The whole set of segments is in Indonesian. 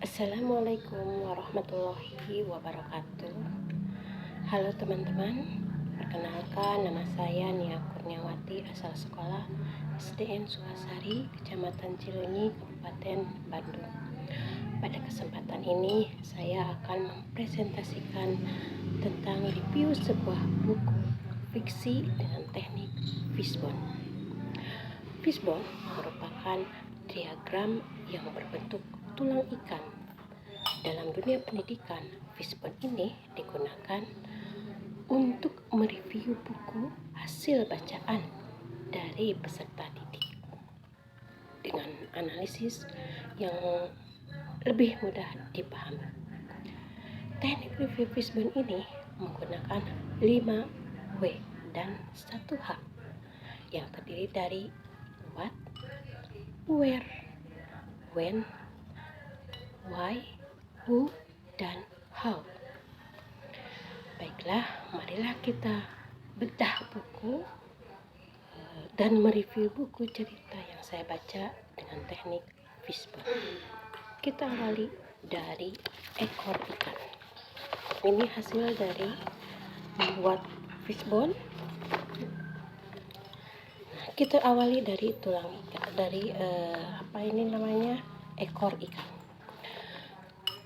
Assalamualaikum warahmatullahi wabarakatuh. Halo teman-teman, perkenalkan nama saya Nia Kurniawati, asal sekolah SDN Sukasari, Kecamatan Cileunyi, Kabupaten Bandung. Pada kesempatan ini saya akan mempresentasikan tentang review sebuah buku fiksi dengan teknik fishbone. Fishbone merupakan diagram yang berbentuk tulang ikan. Dalam dunia pendidikan, fishbone ini digunakan untuk mereview buku hasil bacaan dari peserta didik dengan analisis yang lebih mudah dipahami. Teknik review fishbone ini menggunakan 5 W dan 1 H yang terdiri dari what, where, when, why, who, dan how. Baiklah, marilah kita bedah buku dan mereview buku cerita yang saya baca dengan teknik fishbone. Kita awali dari ekor ikan. Ini hasil dari membuat fishbone. Kita awali dari tulang ikan, dari ekor ikan.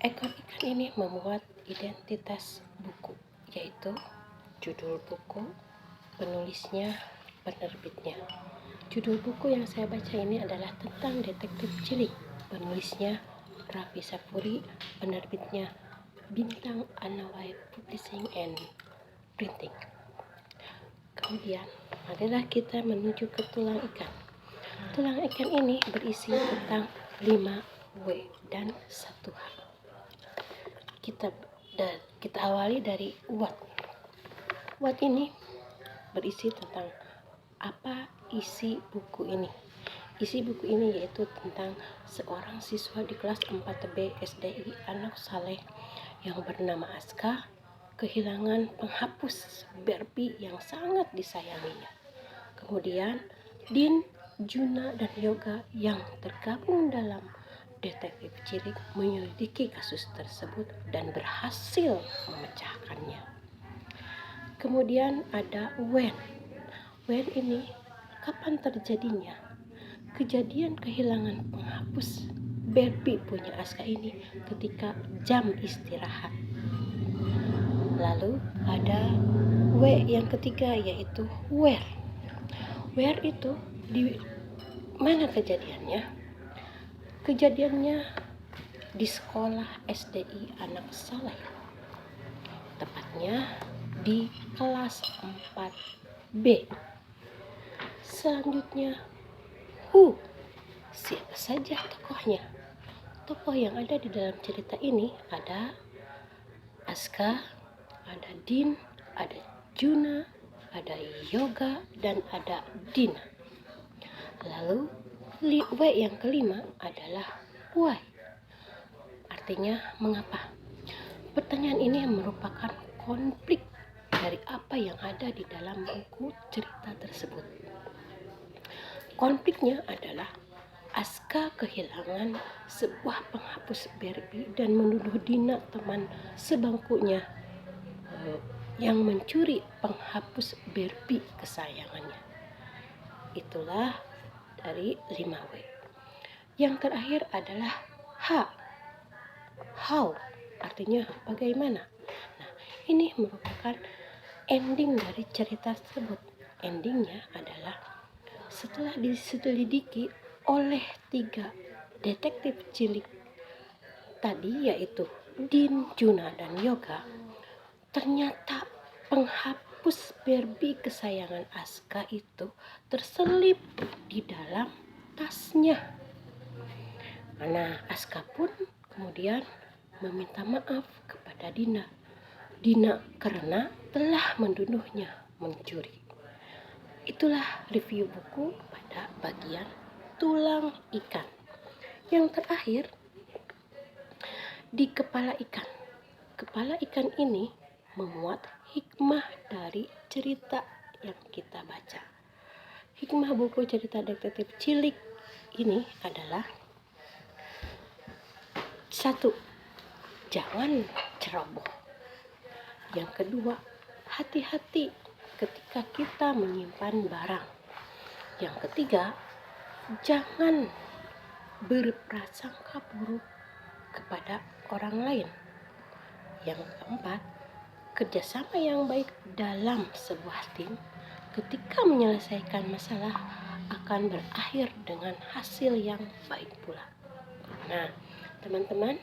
Ekor ikan ini membuat identitas buku, yaitu judul buku, penulisnya, penerbitnya. Judul buku yang saya baca ini adalah tentang detektif cilik. Penulisnya Raffi Safuri, penerbitnya Bintang Anawai Publishing and Printing. Kemudian, marilah kita menuju ke tulang ikan. Tulang ikan ini berisi tentang 5 W dan 1 H. Kita awali dari what. What ini berisi tentang apa isi buku ini. Isi buku ini yaitu tentang seorang siswa di kelas 4B SDI Anak Saleh yang bernama Aska kehilangan penghapus Barbie yang sangat disayanginya. Kemudian Din, Juna, dan Yoga yang tergabung dalam detektif cilik menyelidiki kasus tersebut dan berhasil memecahkannya. Kemudian ada when. When ini kapan terjadinya? Kejadian kehilangan penghapus Barbie punya Aska ini ketika jam istirahat. Lalu ada W yang ketiga, yaitu where. Where itu di mana kejadiannya? Kejadiannya di sekolah SDI Anak Saleh, tepatnya di kelas 4B. Selanjutnya who, siapa saja tokohnya? Tokoh yang ada di dalam cerita ini ada Aska, ada Din, ada Juna, ada Yoga, dan ada Dina. Lalu W yang kelima adalah why. Artinya mengapa. Pertanyaan ini merupakan konflik dari apa yang ada di dalam buku cerita tersebut. Konfliknya adalah Aska kehilangan sebuah penghapus Barbie dan menuduh Dina, teman sebangkunya, yang mencuri penghapus Barbie kesayangannya. Itulah dari 5W. Yang terakhir adalah H. How, artinya bagaimana. Nah, ini merupakan ending dari cerita tersebut. Endingnya adalah setelah diselidiki oleh 3 detektif cilik tadi, yaitu Din, Juna, dan Yoga, ternyata penghapus Barbie kesayangan Aska itu terselip di dalam tasnya. Nah, Aska pun kemudian meminta maaf kepada Dina karena telah menuduhnya mencuri. Itulah review buku pada bagian tulang ikan. Yang terakhir, di kepala ikan. Kepala ikan ini memuat hikmah dari cerita yang kita baca. Hikmah buku cerita detektif cilik ini adalah 1. Jangan ceroboh. Yang kedua, hati-hati ketika kita menyimpan barang. Yang ketiga, jangan berprasangka buruk kepada orang lain. Yang keempat, kerjasama yang baik dalam sebuah tim ketika menyelesaikan masalah akan berakhir dengan hasil yang baik pula. Nah, teman-teman,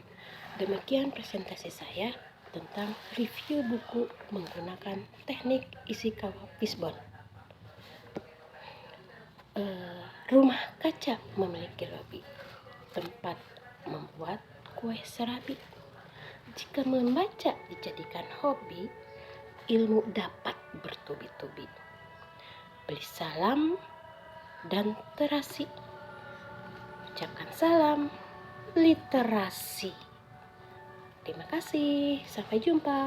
demikian presentasi saya tentang review buku menggunakan teknik Ishikawa Fishbone. Rumah kaca memiliki lobi, tempat membuat kue serabi. Jika membaca dijadikan hobi, ilmu dapat bertubi-tubi. Beri salam dan terasi. Ucapkan salam literasi. Terima kasih, sampai jumpa.